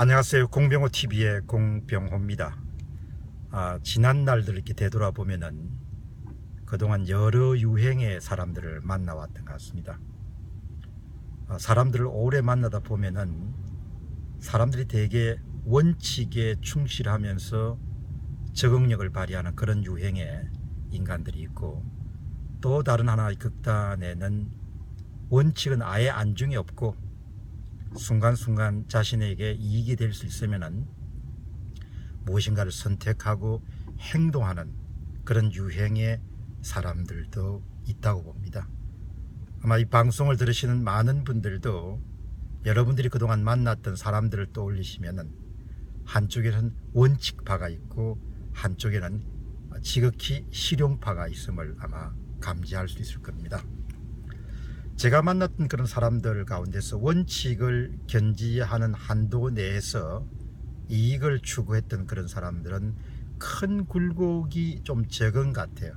안녕하세요. 공병호TV의 공병호입니다. 지난 날들 이렇게 되돌아보면은 그동안 여러 유행의 사람들을 만나왔던 것 같습니다. 사람들을 오래 만나다 보면은 사람들이 되게 원칙에 충실하면서 적응력을 발휘하는 그런 유행의 인간들이 있고, 또 다른 하나의 극단에는 원칙은 아예 안중에 없고 순간순간 자신에게 이익이 될 수 있으면은 무엇인가를 선택하고 행동하는 그런 유행의 사람들도 있다고 봅니다. 아마 이 방송을 들으시는 많은 분들도 여러분들이 그동안 만났던 사람들을 떠올리시면은 한쪽에는 원칙파가 있고 한쪽에는 지극히 실용파가 있음을 아마 감지할 수 있을 겁니다. 제가 만났던 그런 사람들 가운데서 원칙을 견지하는 한도 내에서 이익을 추구했던 그런 사람들은 큰 굴곡이 좀 적은 것 같아요.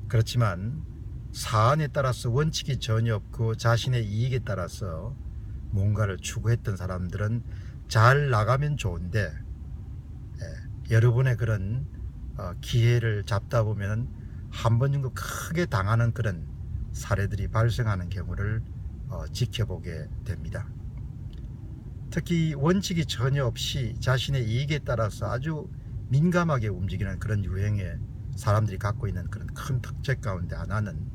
그렇지만 사안에 따라서 원칙이 전혀 없고 자신의 이익에 따라서 뭔가를 추구했던 사람들은 잘 나가면 좋은데, 여러분의 그런 기회를 잡다 보면 한 번 정도 크게 당하는 그런 사례들이 발생하는 경우를 지켜보게 됩니다. 특히 원칙이 전혀 없이 자신의 이익에 따라서 아주 민감하게 움직이는 그런 유행의 사람들이 갖고 있는 그런 큰 특징 가운데 하나는,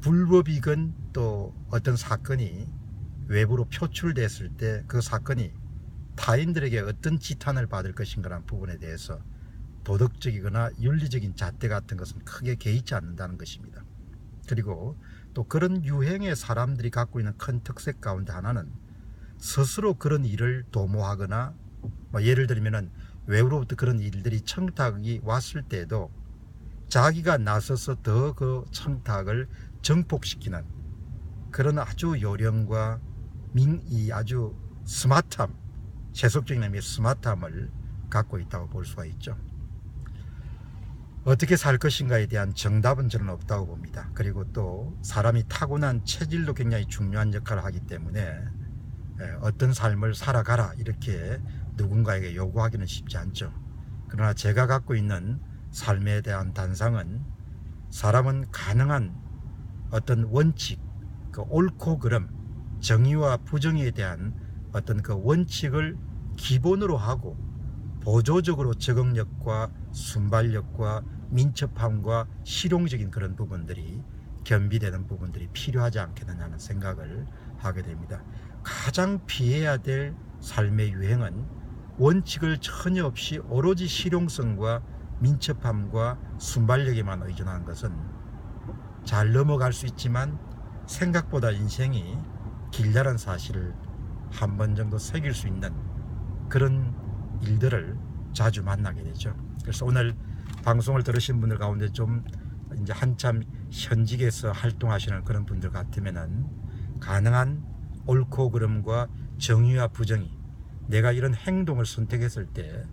불법이건 또 어떤 사건이 외부로 표출됐을 때 그 사건이 타인들에게 어떤 지탄을 받을 것인가라는 부분에 대해서 도덕적이거나 윤리적인 잣대 같은 것은 크게 개의치 않는다는 것입니다. 그리고 또 그런 유행의 사람들이 갖고 있는 큰 특색 가운데 하나는 스스로 그런 일을 도모하거나, 예를 들면은 외부로부터 그런 일들이 청탁이 왔을 때도 자기가 나서서 더 그 청탁을 정복시키는 그런 아주 요령과 이 아주 스마트함, 세속적인 의미의 스마트함을 갖고 있다고 볼 수가 있죠. 어떻게 살 것인가에 대한 정답은 저는 없다고 봅니다. 그리고 또 사람이 타고난 체질도 굉장히 중요한 역할을 하기 때문에 어떤 삶을 살아가라 이렇게 누군가에게 요구하기는 쉽지 않죠. 그러나 제가 갖고 있는 삶에 대한 단상은, 사람은 가능한 어떤 원칙, 그 옳고 그름, 정의와 부정의에 대한 어떤 그 원칙을 기본으로 하고 보조적으로 적응력과 순발력과 민첩함과 실용적인 그런 부분들이 겸비되는 부분들이 필요하지 않겠느냐는 생각을 하게 됩니다. 가장 피해야 될 삶의 유행은 원칙을 전혀 없이 오로지 실용성과 민첩함과 순발력에만 의존하는 것은 잘 넘어갈 수 있지만 생각보다 인생이 길다는 사실을 한 번 정도 새길 수 있는 그런 일들을 자주 만나게 되죠. 그래서 오늘 방송을 들으신 분들 가운데 좀 이제 한참 현직에서 활동하시는 그런 분들 같으면은, 가능한 옳고 그름과 정의와 부정의, 내가 이런 행동을 선택했을 때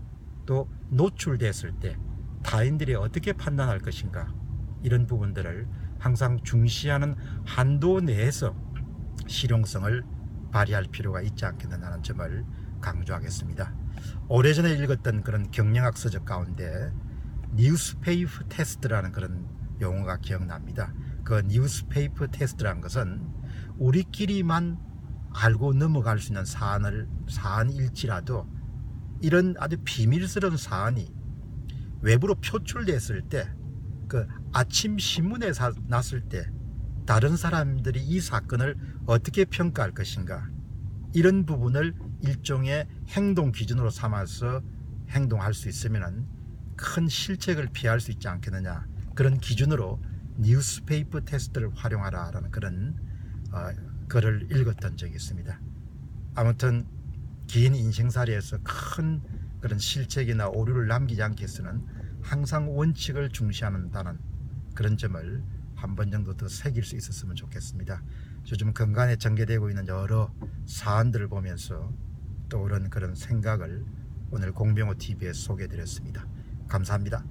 또 노출됐을 때 타인들이 어떻게 판단할 것인가, 이런 부분들을 항상 중시하는 한도 내에서 실용성을 발휘할 필요가 있지 않겠느냐는 점을 강조하겠습니다. 오래전에 읽었던 그런 경영학 서적 가운데 뉴스페이퍼 테스트라는 그런 용어가 기억납니다. 그 뉴스페이퍼 테스트라는 것은 우리끼리만 알고 넘어갈 수 있는 사안일지라도 이런 아주 비밀스러운 사안이 외부로 표출됐을 때, 그 아침 신문에 났을 때 다른 사람들이 이 사건을 어떻게 평가할 것인가, 이런 부분을 일종의 행동 기준으로 삼아서 행동할 수 있으면 큰 실책을 피할 수 있지 않겠느냐, 그런 기준으로 뉴스페이퍼 테스트를 활용하라라는 그런 글을 읽었던 적이 있습니다. 아무튼 긴 인생살이에서 큰 그런 실책이나 오류를 남기지 않기 위해서는 항상 원칙을 중시한다는 그런 점을 한 번 정도 더 새길 수 있었으면 좋겠습니다. 요즘 건강에 전개되고 있는 여러 사안들을 보면서 떠오른 그런 생각을 오늘 공병호TV에 소개해 드렸습니다. 감사합니다.